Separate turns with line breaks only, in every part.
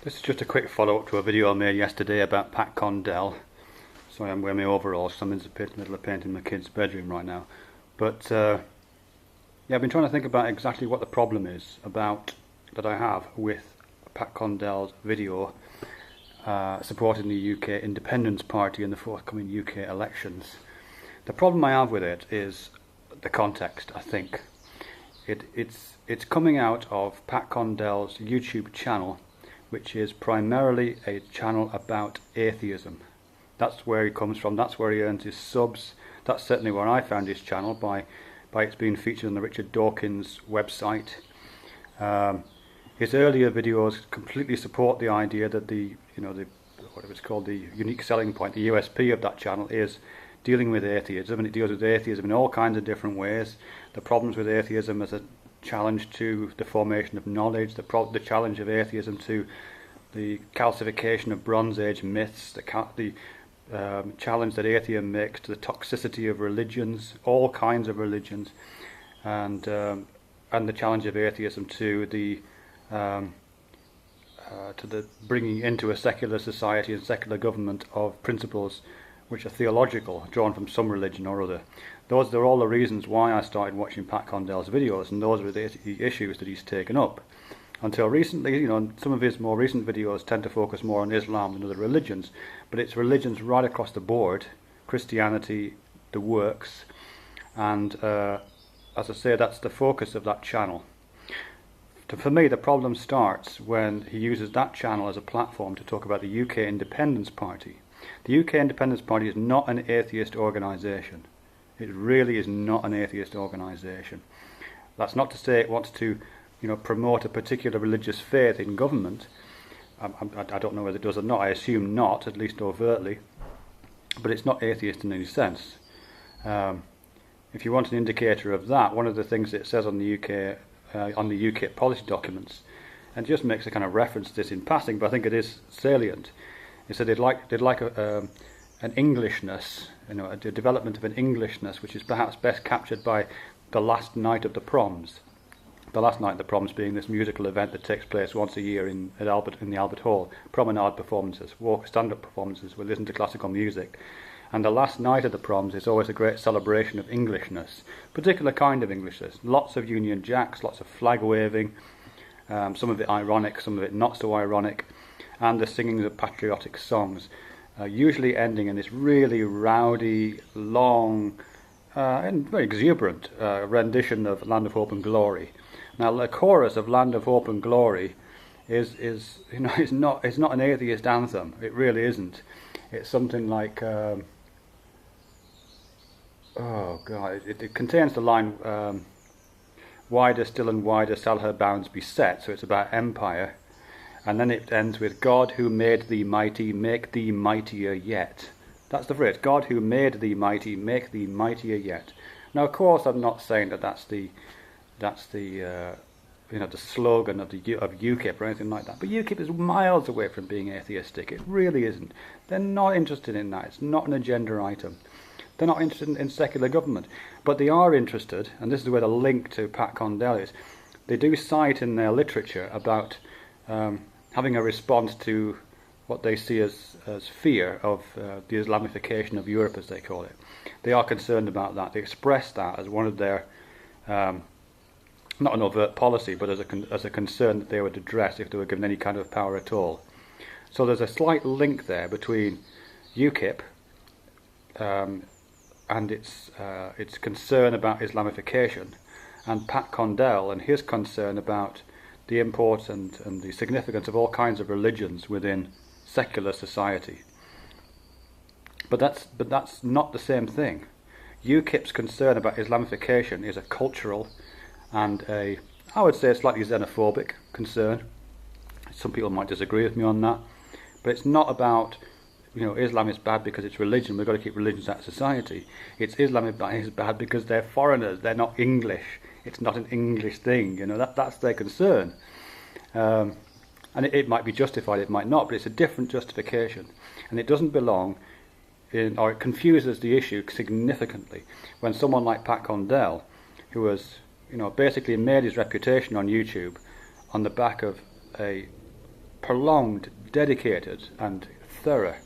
This is just a quick follow-up to a video I made yesterday about Pat Condell. Sorry, I'm wearing my overalls, so I'm in the middle of painting my kid's bedroom right now. But yeah, I've been trying to think about exactly what the problem is that I have with Pat Condell's video supporting the UK Independence Party in the forthcoming UK elections. The problem I have with it is the context, I think. It's coming out of Pat Condell's YouTube channel, which is primarily a channel about atheism. That's where he comes from, that's where he earns his subs. That's certainly where I found his channel, by its being featured on the Richard Dawkins website. His earlier videos completely support the idea that the unique selling point, the USP of that channel, is dealing with atheism, and it deals with atheism in all kinds of different ways. The problems with atheism as a challenge to the formation of knowledge, the challenge of atheism to the calcification of Bronze Age myths, the challenge that atheism makes to the toxicity of religions, all kinds of religions, and the challenge of atheism to the bringing into a secular society and secular government of principles which are theological, drawn from some religion or other. Those are all the reasons why I started watching Pat Condell's videos, and those were the issues that he's taken up. Until recently, some of his more recent videos tend to focus more on Islam than other religions, but it's religions right across the board, Christianity, the works, and as I say, that's the focus of that channel. For me, the problem starts when he uses that channel as a platform to talk about the UK Independence Party. The UK Independence Party is not an atheist organisation. It really is not an atheist organisation. That's not to say it wants to, promote a particular religious faith in government. I don't know whether it does or not. I assume not, at least overtly. But it's not atheist in any sense. If you want an indicator of that, one of the things it says on the UKIP policy documents, and just makes a kind of reference to this in passing, but I think it is salient. It said they'd like an Englishness, a development of an Englishness, which is perhaps best captured by the last night of the Proms. The last night of the Proms being this musical event that takes place once a year in the Albert Hall. Promenade performances, stand-up performances where they listen to classical music. And the last night of the Proms is always a great celebration of Englishness, particular kind of Englishness. Lots of Union Jacks, lots of flag waving, some of it ironic, some of it not so ironic, and the singing of patriotic songs, usually ending in this really rowdy, long, and very exuberant rendition of Land of Hope and Glory. Now, the chorus of Land of Hope and Glory is not an atheist anthem. It really isn't. It's something like, it contains the line, wider still and wider shall her bounds be set. So it's about empire. And then it ends with, God who made thee mighty, make thee mightier yet. That's the phrase, God who made thee mighty, make thee mightier yet. Now, of course, I'm not saying that's the slogan of UKIP or anything like that. But UKIP is miles away from being atheistic. It really isn't. They're not interested in that. It's not an agenda item. They're not interested in secular government. But they are interested, and this is where the link to Pat Condell is, they do cite in their literature about having a response to what they see as fear of the Islamification of Europe, as they call it. They are concerned about that. They express that as one of their, not an overt policy, but as a concern that they would address if they were given any kind of power at all. So there's a slight link there between UKIP and its concern about Islamification, and Pat Condell and his concern about the importance and the significance of all kinds of religions within secular society. But that's not the same thing. UKIP's concern about Islamification is a cultural and I would say a slightly xenophobic concern. Some people might disagree with me on that, but it's not about Islam is bad because it's religion, we've got to keep religions out of society. It's Islam is bad because they're foreigners, they're not English. It's not an English thing, that's their concern. And it might be justified, it might not, but it's a different justification. And it doesn't belong in, or it confuses the issue significantly when someone like Pat Condell, who has, basically made his reputation on YouTube on the back of a prolonged, dedicated and thorough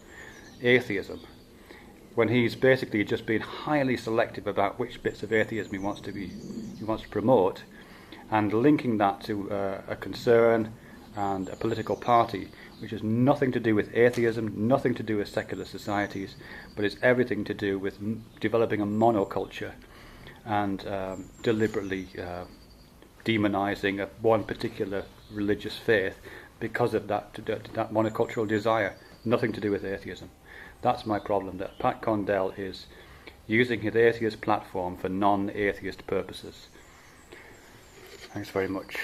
atheism, when he's basically just been highly selective about which bits of atheism he wants to promote, and linking that to a concern and a political party which has nothing to do with atheism, nothing to do with secular societies, but is everything to do with developing a monoculture and deliberately demonizing one particular religious faith because of that monocultural desire, nothing to do with atheism. That's my problem, that Pat Condell is using his atheist platform for non-atheist purposes. Thanks very much.